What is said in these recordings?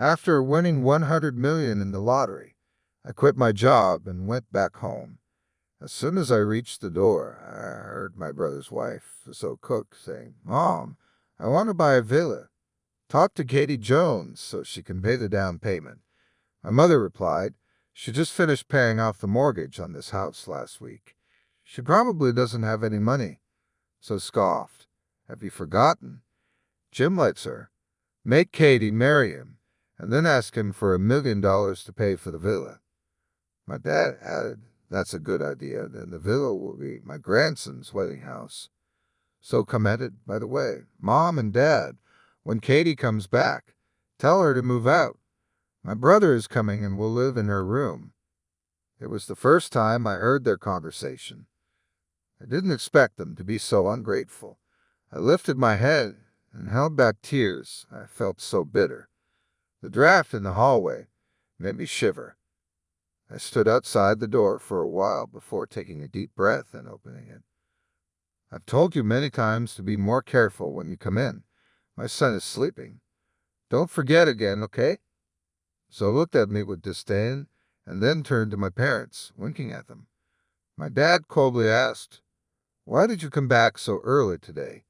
After winning 100 million in the lottery, I quit my job and went back home. As soon as I reached the door, I heard my brother's wife, so cook, saying, "Mom, I want to buy a villa. Talk to Katie Jones so she can pay the down payment." My mother replied, "She just finished paying off the mortgage on this house last week. She probably doesn't have any money." So scoffed, "Have you forgotten? Jim likes her. Make Katie marry him, and then ask him for $1 million to pay for the villa." My dad added, "That's a good idea. Then the villa will be my grandson's wedding house." So commented, "By the way, Mom and Dad, when Katie comes back, tell her to move out. My brother is coming and will live in her room." It was the first time I heard their conversation. I didn't expect them to be so ungrateful. I lifted my head and held back tears. I felt so bitter. The draft in the hallway made me shiver. I stood outside the door for a while before taking a deep breath and opening it. "I've told you many times to be more careful when you come in. My son is sleeping. Don't forget again, okay?" So looked at me with disdain and then turned to my parents, winking at them. My dad coldly asked, "Why did you come back so early today?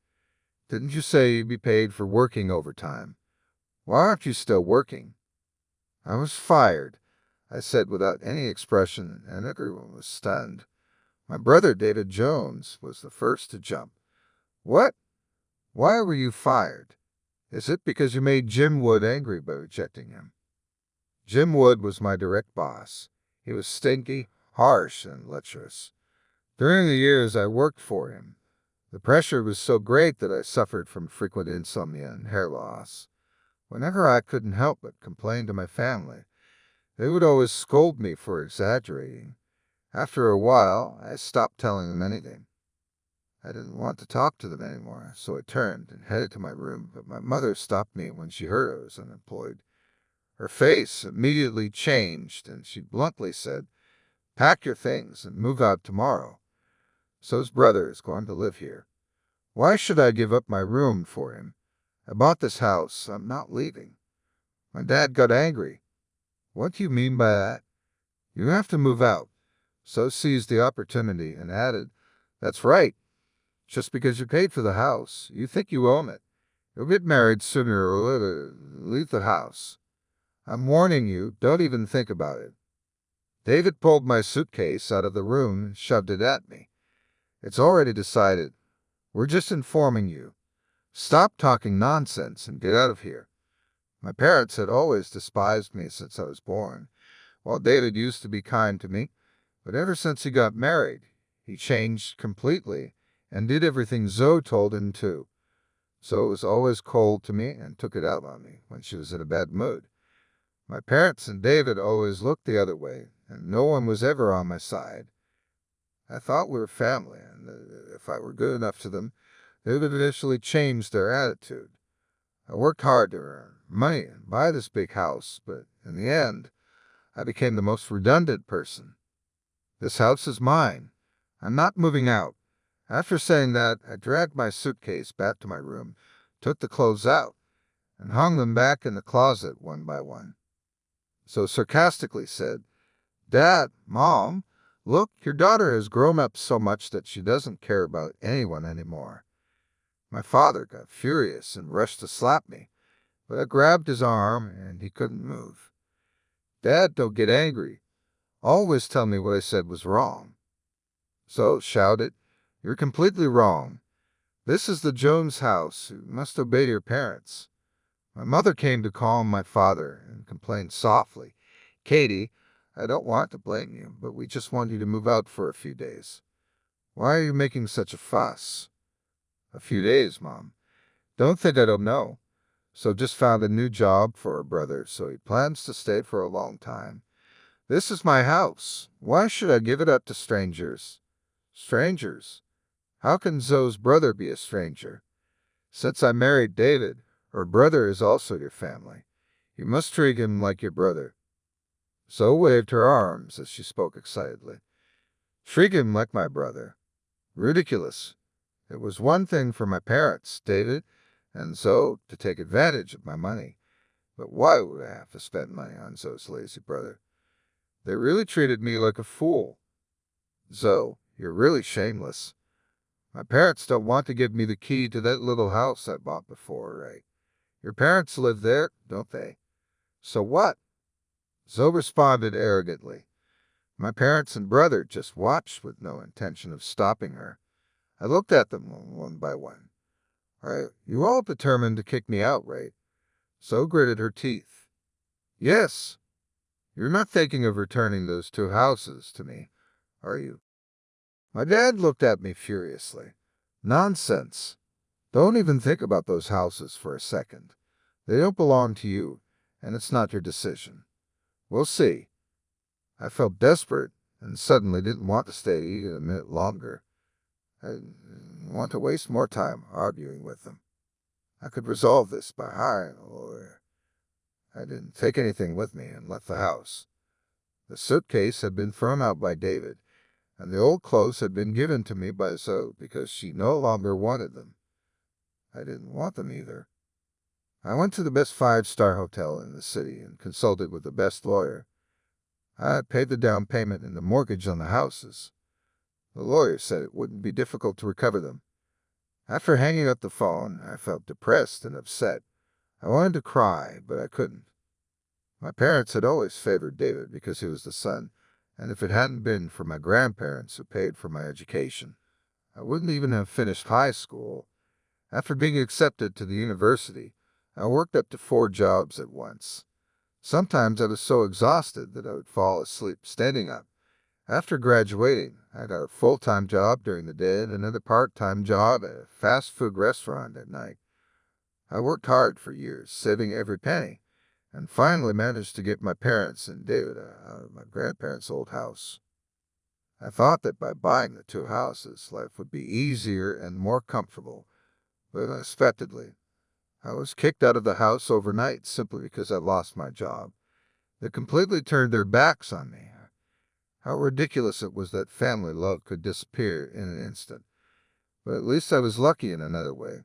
Didn't you say you'd be paid for working overtime? Why aren't you still working?" "I was fired," I said without any expression, and everyone was stunned. My brother, David Jones, was the first to jump. "What? Why were you fired? Is it because you made Jim Wood angry by rejecting him?" Jim Wood was my direct boss. He was stinky, harsh, and lecherous. During the years I worked for him, the pressure was so great that I suffered from frequent insomnia and hair loss. Whenever I couldn't help but complain to my family, they would always scold me for exaggerating. After a while, I stopped telling them anything. I didn't want to talk to them anymore, so I turned and headed to my room, but my mother stopped me when she heard I was unemployed. Her face immediately changed, and she bluntly said, "Pack your things and move out tomorrow. So's brother is going to live here. Why should I give up my room for him? I bought this house. I'm not leaving." My dad got angry. "What do you mean by that? You have to move out." So seized the opportunity and added, "That's right. Just because you paid for the house, you think you own it. You'll get married sooner or later. Leave the house. I'm warning you, don't even think about it." David pulled my suitcase out of the room and shoved it at me. "It's already decided. We're just informing you. Stop talking nonsense and get out of here." My parents had always despised me since I was born. While David used to be kind to me, but ever since he got married, he changed completely and did everything Zoe told him to. Zoe was always cold to me and took it out on me when she was in a bad mood. My parents and David always looked the other way, and no one was ever on my side. I thought we were family, and if I were good enough to them, they would eventually change their attitude. I worked hard to earn money and buy this big house, but in the end, I became the most redundant person. "This house is mine. I'm not moving out." After saying that, I dragged my suitcase back to my room, took the clothes out, and hung them back in the closet one by one. So sarcastically said, "Dad, Mom, look, your daughter has grown up so much that she doesn't care about anyone anymore." My father got furious and rushed to slap me, but I grabbed his arm and he couldn't move. "Dad, don't get angry. Always tell me what I said was wrong." So shouted, "You're completely wrong. This is the Jones house. You must obey your parents." My mother came to calm my father and complained softly, "Katie, I don't want to blame you, but we just want you to move out for a few days. Why are you making such a fuss?" "A few days, Mom. Don't think I don't know. So just found a new job for a brother, so he plans to stay for a long time. This is my house. Why should I give it up to strangers?" "Strangers? How can Zoe's brother be a stranger? Since I married David, her brother is also your family. You must treat him like your brother." Zoe waved her arms as she spoke excitedly. "Treat him like my brother? Ridiculous. It was one thing for my parents, David, and Zoe to take advantage of my money. But why would I have to spend money on Zoe's lazy brother? They really treated me like a fool. Zoe, you're really shameless. My parents don't want to give me the key to that little house I bought before, right? Your parents live there, don't they? So what? Zoe responded arrogantly. My parents and brother just watched with no intention of stopping her. I looked at them one by one. Are you all determined to kick me out, right? Zoe gritted her teeth. Yes. You're not thinking of returning those two houses to me, are you? My dad looked at me furiously. Nonsense. Don't even think about those houses for a second. They don't belong to you, and it's not your decision. We'll see. I felt desperate and suddenly didn't want to stay even a minute longer. I didn't want to waste more time arguing with them. I could resolve this by hiring a lawyer. I didn't take anything with me and left the house. The suitcase had been thrown out by David, and the old clothes had been given to me by Zoe because she no longer wanted them. I didn't want them either. I went to the best five-star hotel in the city and consulted with the best lawyer. I had paid the down payment and the mortgage on the houses. The lawyer said it wouldn't be difficult to recover them. After hanging up the phone, I felt depressed and upset. I wanted to cry, but I couldn't. My parents had always favored David because he was the son, and if it hadn't been for my grandparents who paid for my education, I wouldn't even have finished high school. After being accepted to the university, I worked up to 4 jobs at once. Sometimes I was so exhausted that I would fall asleep standing up. After graduating, I got a full-time job during the day and another part-time job at a fast food restaurant at night. I worked hard for years, saving every penny, and finally managed to get my parents and David out of my grandparents' old house. I thought that by buying the 2 houses, life would be easier and more comfortable, but unexpectedly, I was kicked out of the house overnight simply because I lost my job. They completely turned their backs on me. How ridiculous it was that family love could disappear in an instant. But at least I was lucky in another way.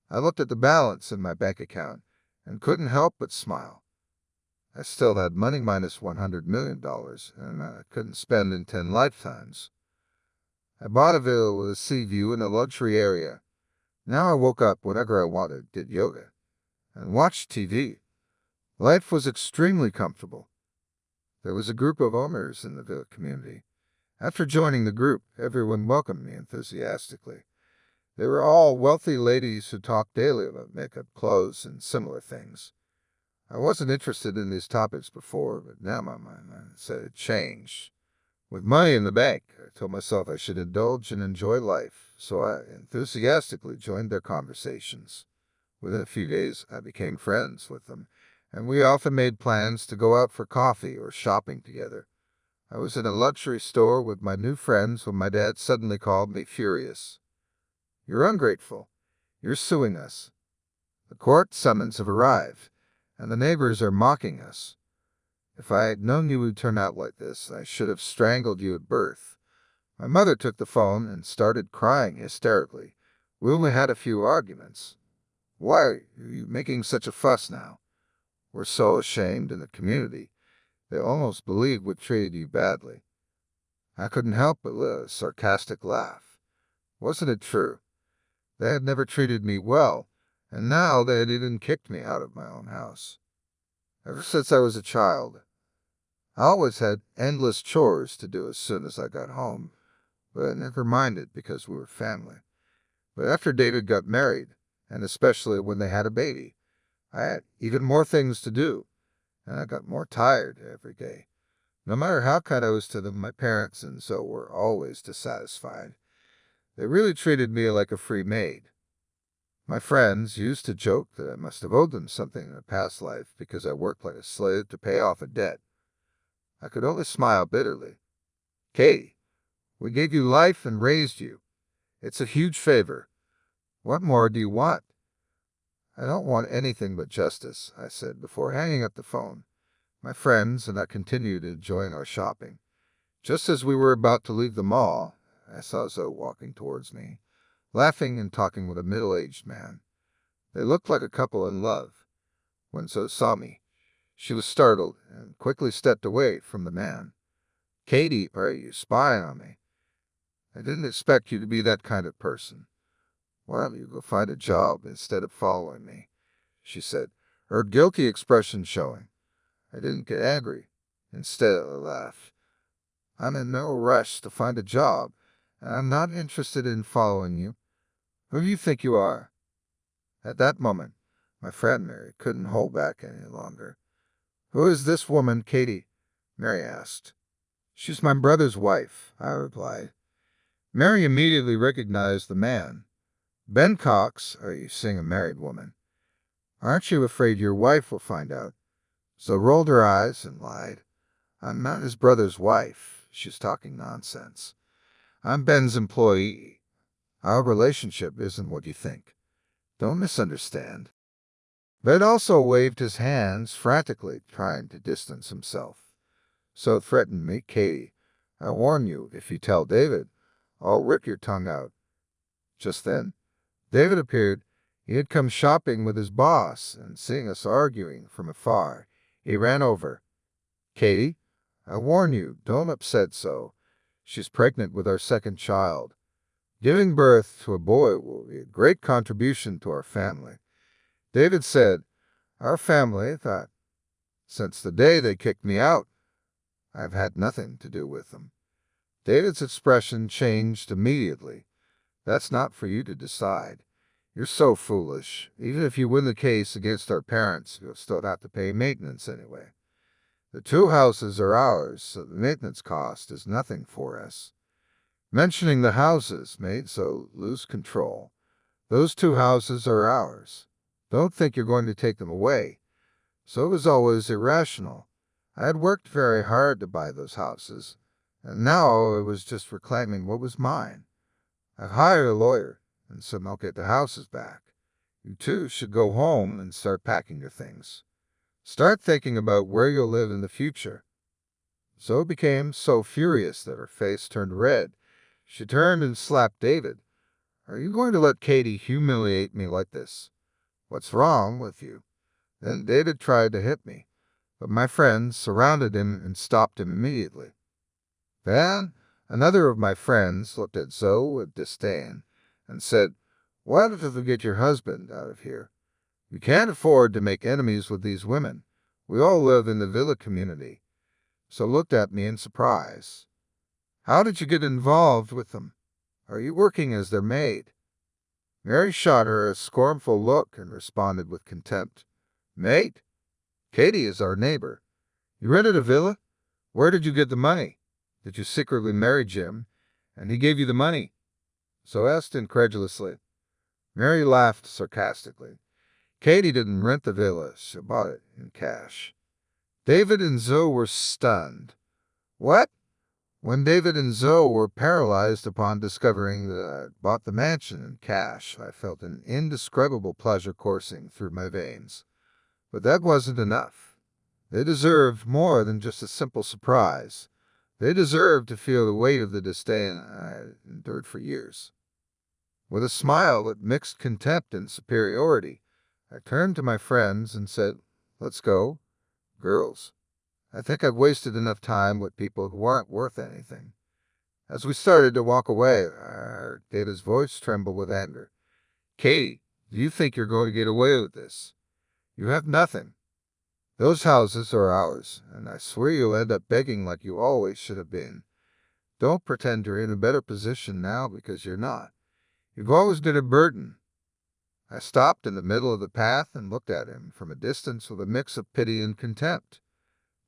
I looked at the balance in my bank account and couldn't help but smile. I still had money minus $100 million, and I couldn't spend in 10 lifetimes. I bought a villa with a sea view in a luxury area. Now I woke up whenever I wanted, did yoga, and watched TV. Life was extremely comfortable. There was a group of owners in the villa community. After joining the group, everyone welcomed me enthusiastically. They were all wealthy ladies who talked daily about makeup, clothes, and similar things. I wasn't interested in these topics before, but now my mindset had changed. With money in the bank, I told myself I should indulge and enjoy life, so I enthusiastically joined their conversations. Within a few days, I became friends with them, and we often made plans to go out for coffee or shopping together. I was in a luxury store with my new friends when my dad suddenly called me furious. You're ungrateful. You're suing us. The court summons have arrived, and the neighbors are mocking us. If I had known you would turn out like this, I should have strangled you at birth. My mother took the phone and started crying hysterically. We only had a few arguments. Why are you making such a fuss now? We're so ashamed in the community. They almost believe we treated you badly. I couldn't help but let a sarcastic laugh. Wasn't it true? They had never treated me well, and now they had even kicked me out of my own house. Ever since I was a child, I always had endless chores to do as soon as I got home, but I never minded because we were family. But after David got married, and especially when they had a baby, I had even more things to do, and I got more tired every day. No matter how kind I was to them, my parents and so were always dissatisfied. They really treated me like a free maid. My friends used to joke that I must have owed them something in a past life because I worked like a slave to pay off a debt. I could only smile bitterly. Katie, we gave you life and raised you. It's a huge favor. What more do you want? I don't want anything but justice, I said before hanging up the phone. My friends and I continued enjoying our shopping. Just as we were about to leave the mall, I saw Zoe walking towards me, laughing and talking with a middle-aged man. They looked like a couple in love. When Zoe saw me, she was startled and quickly stepped away from the man. Katie, are you spying on me? I didn't expect you to be that kind of person. Why don't you go find a job instead of following me? She said, her guilty expression showing. I didn't get angry. Instead, I laughed. I'm in no rush to find a job, and I'm not interested in following you. Who do you think you are? At that moment, my friend Mary couldn't hold back any longer. Who is this woman, Katie? Mary asked. She's my brother's wife, I replied. Mary immediately recognized the man. Ben Cox, are you seeing a married woman? Aren't you afraid your wife will find out? So rolled her eyes and lied. I'm not his brother's wife. She's talking nonsense. I'm Ben's employee. Our relationship isn't what you think. Don't misunderstand. Ben also waved his hands frantically, trying to distance himself. So threatened me, Katie. I warn you, if you tell David, I'll rip your tongue out. Just then, David appeared. He had come shopping with his boss, and seeing us arguing from afar, he ran over. Katie, I warn you, don't upset Zoe. She's pregnant with our second child. Giving birth to a boy will be a great contribution to our family. David said, our family thought, since the day they kicked me out, I've had nothing to do with them. David's expression changed immediately. That's not for you to decide. You're so foolish. Even if you win the case against our parents, you'll still have to pay maintenance anyway. The two houses are ours, so the maintenance cost is nothing for us. Mentioning the houses made Zoe lose control. Those two houses are ours. Don't think you're going to take them away. So it was always irrational. I had worked very hard to buy those houses, and now I was just reclaiming what was mine. I've hired a lawyer, and soon I'll get the houses back. You two should go home and start packing your things. Start thinking about where you'll live in the future. Zoe became so furious that her face turned red. She turned and slapped David. Are you going to let Katie humiliate me like this? What's wrong with you? Then David tried to hit me, but my friends surrounded him and stopped him immediately. Then another of my friends looked at Zoe with disdain and said, why don't you get your husband out of here? You can't afford to make enemies with these women. We all live in the villa community. So looked at me in surprise. How did you get involved with them? Are you working as their maid? Mary shot her a scornful look and responded with contempt. Maid? Katie is our neighbor. You rented a villa? Where did you get the money? Did you secretly marry Jim, and he gave you the money? So asked incredulously. Mary laughed sarcastically. Katie didn't rent the villa. She bought it in cash. David and Zoe were stunned. What? When David and Zoe were paralyzed upon discovering that I had bought the mansion in cash, I felt an indescribable pleasure coursing through my veins. But that wasn't enough. They deserved more than just a simple surprise. They deserved to feel the weight of the disdain I had endured for years. With a smile that mixed contempt and superiority, I turned to my friends and said, let's go. Girls, I think I've wasted enough time with people who aren't worth anything. As we started to walk away, I heard David's voice tremble with anger. Katie, do you think you're going to get away with this? You have nothing. Those houses are ours, and I swear you'll end up begging like you always should have been. Don't pretend you're in a better position now because you're not. You've always been a burden. I stopped in the middle of the path and looked at him from a distance with a mix of pity and contempt.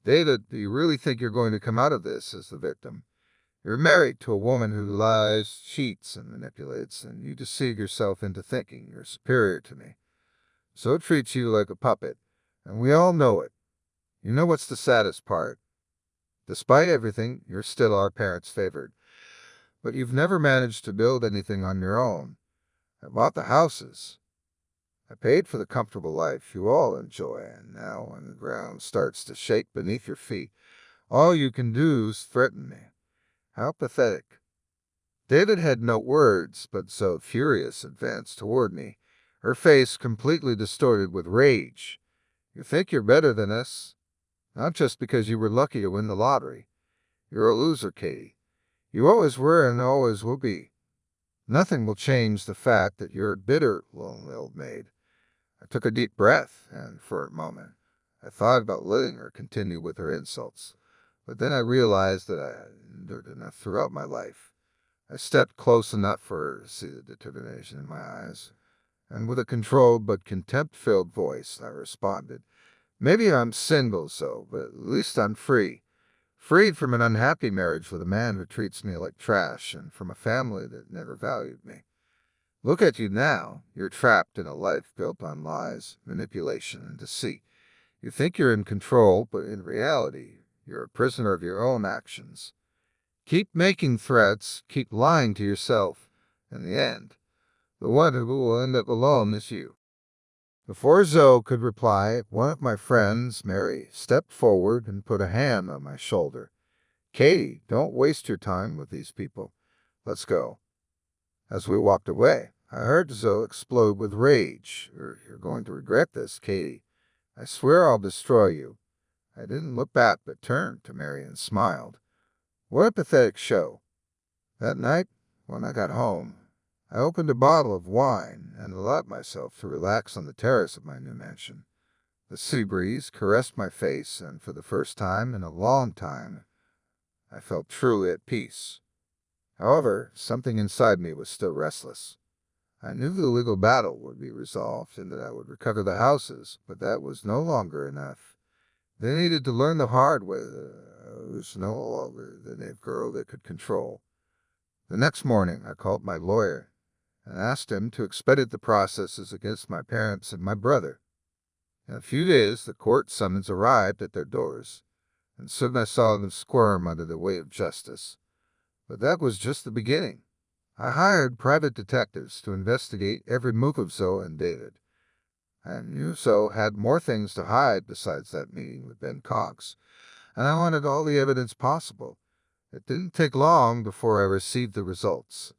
David, do you really think you're going to come out of this as the victim? You're married to a woman who lies, cheats, and manipulates, and you deceive yourself into thinking you're superior to me. So it treats you like a puppet, and we all know it. You know what's the saddest part? Despite everything, you're still our parents' favorite. But you've never managed to build anything on your own. I bought the houses. I paid for the comfortable life you all enjoy, and now when the ground starts to shake beneath your feet, all you can do is threaten me. How pathetic. David had no words, but so furious advanced toward me, her face completely distorted with rage. You think you're better than us, not just because you were lucky to win the lottery. You're a loser, Katie. You always were and always will be. Nothing will change the fact that you're a bitter, lonely old maid. I took a deep breath, and for a moment, I thought about letting her continue with her insults. But then I realized that I had endured enough throughout my life. I stepped close enough for her to see the determination in my eyes, and with a controlled but contempt-filled voice, I responded, "Maybe I'm single, so, but at least I'm free. Freed from an unhappy marriage with a man who treats me like trash, and from a family that never valued me. Look at you now. You're trapped in a life built on lies, manipulation, and deceit. You think you're in control, but in reality, you're a prisoner of your own actions. Keep making threats, keep lying to yourself. In the end, the one who will end up alone is you." Before Zoe could reply, one of my friends, Mary, stepped forward and put a hand on my shoulder. "Katie, don't waste your time with these people. Let's go." As we walked away, I heard Zoe explode with rage. You're going to regret this, Katie. I swear I'll destroy you." I didn't look back but turned to Mary and smiled. What a pathetic show. That night, when I got home, I opened a bottle of wine and allowed myself to relax on the terrace of my new mansion. The sea breeze caressed my face, and for the first time in a long time, I felt truly at peace. However, something inside me was still restless. I knew the legal battle would be resolved and that I would recover the houses, but that was no longer enough. They needed to learn the hard way that I was no longer the native girl they could control. The next morning, I called my lawyer and asked him to expedite the processes against my parents and my brother. In a few days, the court summons arrived at their doors, and soon I saw them squirm under the weight of justice. But that was just the beginning. I hired private detectives to investigate every move of Zoe and David. I knew Zoe had more things to hide besides that meeting with Ben Cox, and I wanted all the evidence possible. It didn't take long before I received the results.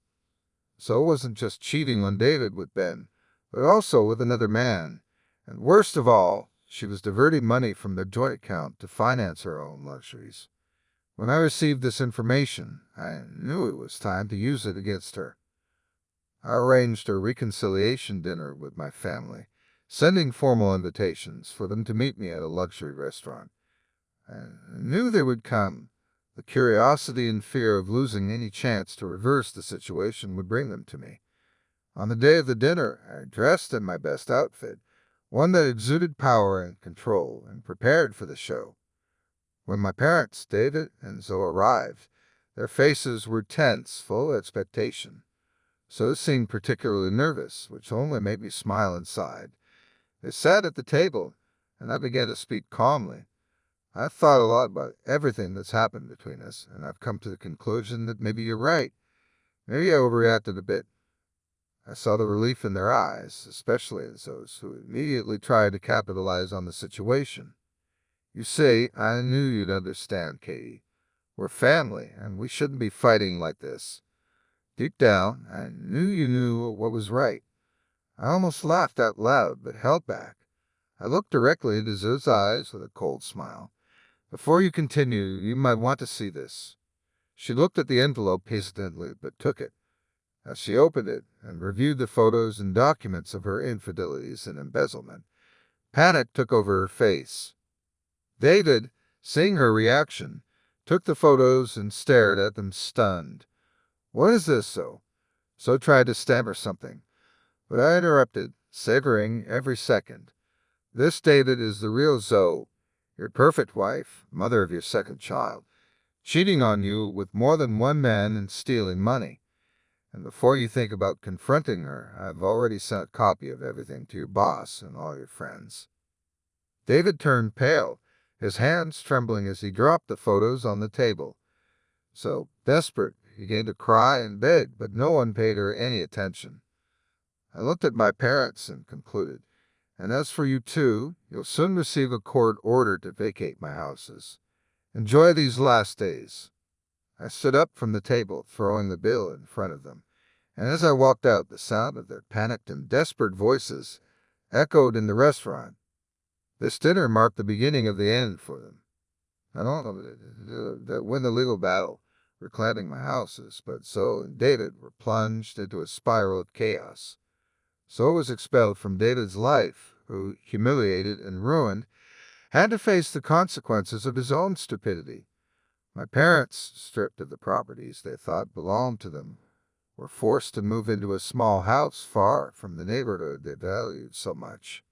Zoe wasn't just cheating on David with Ben, but also with another man. And worst of all, she was diverting money from their joint account to finance her own luxuries. When I received this information, I knew it was time to use it against her. I arranged a reconciliation dinner with my family, sending formal invitations for them to meet me at a luxury restaurant. I knew they would come. The curiosity and fear of losing any chance to reverse the situation would bring them to me. On the day of the dinner, I dressed in my best outfit, one that exuded power and control, and prepared for the show. When my parents, David and Zoe, arrived, their faces were tense, full of expectation. Zoe seemed particularly nervous, which only made me smile inside. They sat at the table, and I began to speak calmly. "I've thought a lot about everything that's happened between us, and I've come to the conclusion that maybe you're right. Maybe I overreacted a bit." I saw the relief in their eyes, especially in those who immediately tried to capitalize on the situation. "You see, I knew you'd understand, Katie. We're family, and we shouldn't be fighting like this." Deep down, I knew you knew what was right. I almost laughed out loud, but held back. I looked directly into Zoe's eyes with a cold smile. "Before you continue, you might want to see this." She looked at the envelope hesitantly, but took it. As she opened it and reviewed the photos and documents of her infidelities and embezzlement, panic took over her face. David, seeing her reaction, took the photos and stared at them stunned. "What is this, Zoe?" So tried to stammer something, but I interrupted, savoring every second. "This, David, is the real Zoe, your perfect wife, mother of your second child, cheating on you with more than one man and stealing money. And before you think about confronting her, I've already sent a copy of everything to your boss and all your friends." David turned pale, his hands trembling as he dropped the photos on the table. So, desperate, he began to cry and beg, but no one paid her any attention. I looked at my parents and concluded, "And as for you two, you'll soon receive a court order to vacate my houses. Enjoy these last days." I stood up from the table, throwing the bill in front of them, and as I walked out, the sound of their panicked and desperate voices echoed in the restaurant. This dinner marked the beginning of the end for them. Not only did they win the legal battle reclaiming my houses, but so and David were plunged into a spiral of chaos. So was expelled from David's life, who, humiliated and ruined, had to face the consequences of his own stupidity. My parents, stripped of the properties they thought belonged to them, were forced to move into a small house far from the neighborhood they valued so much.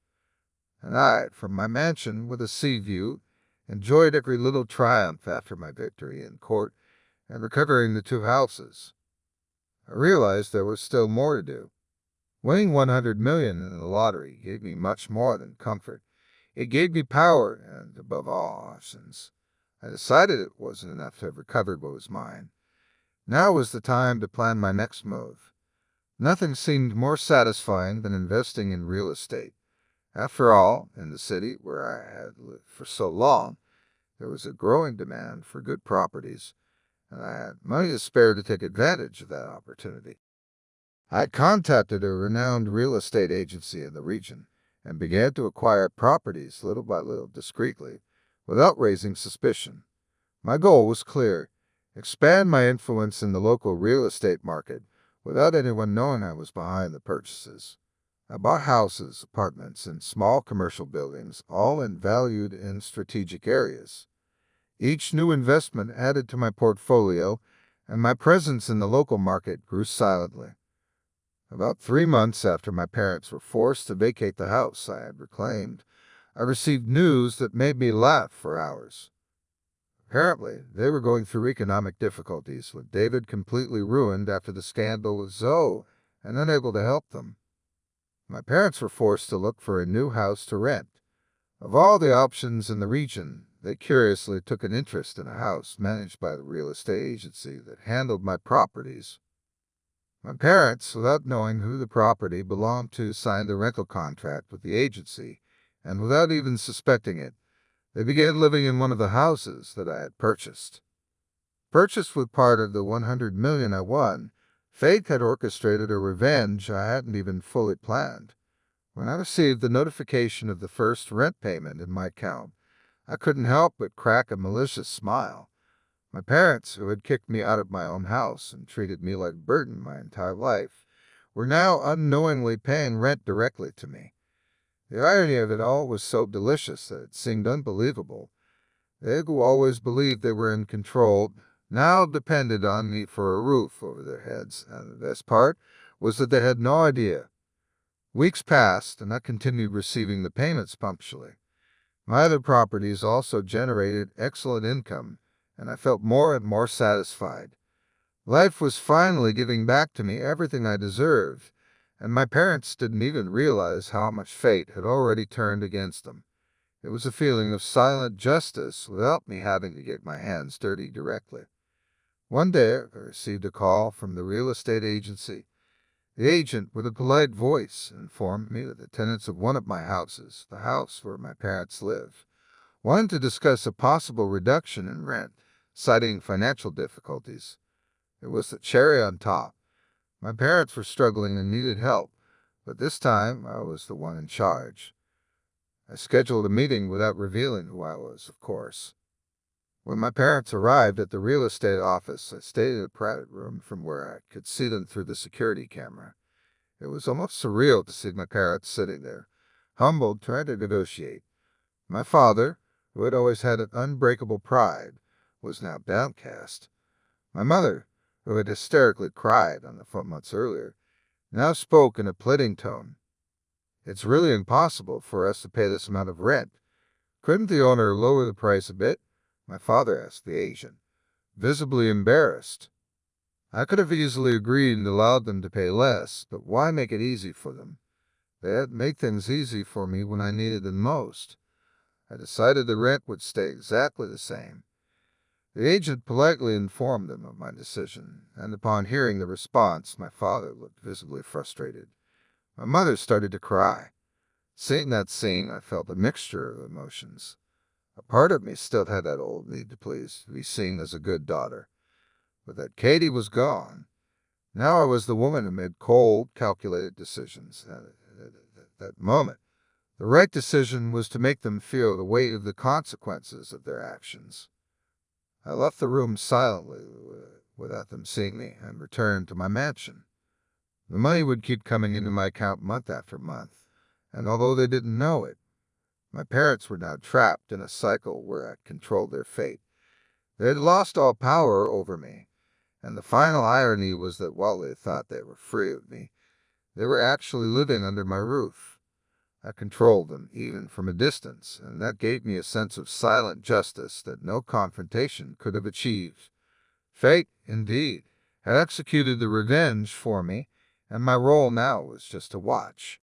And I, from my mansion with a sea view, enjoyed every little triumph after my victory in court and recovering the two houses. I realized there was still more to do. Winning 100 million in the lottery gave me much more than comfort. It gave me power and, above all, options. I decided it wasn't enough to have recovered what was mine. Now was the time to plan my next move. Nothing seemed more satisfying than investing in real estate. After all, in the city where I had lived for so long, there was a growing demand for good properties, and I had money to spare to take advantage of that opportunity. I contacted a renowned real estate agency in the region and began to acquire properties little by little discreetly, without raising suspicion. My goal was clear: expand my influence in the local real estate market without anyone knowing I was behind the purchases. I bought houses, apartments, and small commercial buildings, all valued in strategic areas. Each new investment added to my portfolio, and my presence in the local market grew silently. About 3 months after my parents were forced to vacate the house I had reclaimed, I received news that made me laugh for hours. Apparently, they were going through economic difficulties, with David completely ruined after the scandal with Zoe and unable to help them. My parents were forced to look for a new house to rent. Of all the options in the region, they curiously took an interest in a house managed by the real estate agency that handled my properties. My parents, without knowing who the property belonged to, signed a rental contract with the agency, and without even suspecting it, they began living in one of the houses that I had purchased. Purchased with part of the 100 million I won, fate had orchestrated a revenge I hadn't even fully planned. When I received the notification of the first rent payment in my account, I couldn't help but crack a malicious smile. My parents, who had kicked me out of my own house and treated me like a burden my entire life, were now unknowingly paying rent directly to me. The irony of it all was so delicious that it seemed unbelievable. They who always believed they were in control now depended on me for a roof over their heads, and the best part was that they had no idea. Weeks passed, and I continued receiving the payments punctually. My other properties also generated excellent income, and I felt more and more satisfied. Life was finally giving back to me everything I deserved, and my parents didn't even realize how much fate had already turned against them. It was a feeling of silent justice without me having to get my hands dirty directly. One day, I received a call from the real estate agency. The agent, with a polite voice, informed me that the tenants of one of my houses, the house where my parents live, wanted to discuss a possible reduction in rent, citing financial difficulties. It was the cherry on top. My parents were struggling and needed help, but this time I was the one in charge. I scheduled a meeting without revealing who I was, of course. When my parents arrived at the real estate office, I stayed in a private room from where I could see them through the security camera. It was almost surreal to see my parents sitting there, humbled, trying to negotiate. My father, who had always had an unbreakable pride, was now downcast. My mother, who had hysterically cried on the phone months earlier, now spoke in a pleading tone. "It's really impossible for us to pay this amount of rent. Couldn't the owner lower the price a bit?" My father asked the agent, visibly embarrassed. I could have easily agreed and allowed them to pay less, but why make it easy for them? They had made things easy for me when I needed them most. I decided the rent would stay exactly the same. The agent politely informed them of my decision, and upon hearing the response, my father looked visibly frustrated. My mother started to cry. Seeing that scene, I felt a mixture of emotions. A part of me still had that old need to please, to be seen as a good daughter. But that Katie was gone. Now I was the woman who made cold, calculated decisions. At that moment, The right decision was to make them feel the weight of the consequences of their actions. I left the room silently, without them seeing me, and returned to my mansion. The money would keep coming into my account month after month, and although they didn't know it, my parents were now trapped in a cycle where I controlled their fate. They had lost all power over me, and the final irony was that while they thought they were free of me, they were actually living under my roof. I controlled them, even from a distance, and that gave me a sense of silent justice that no confrontation could have achieved. Fate, indeed, had executed the revenge for me, and my role now was just to watch.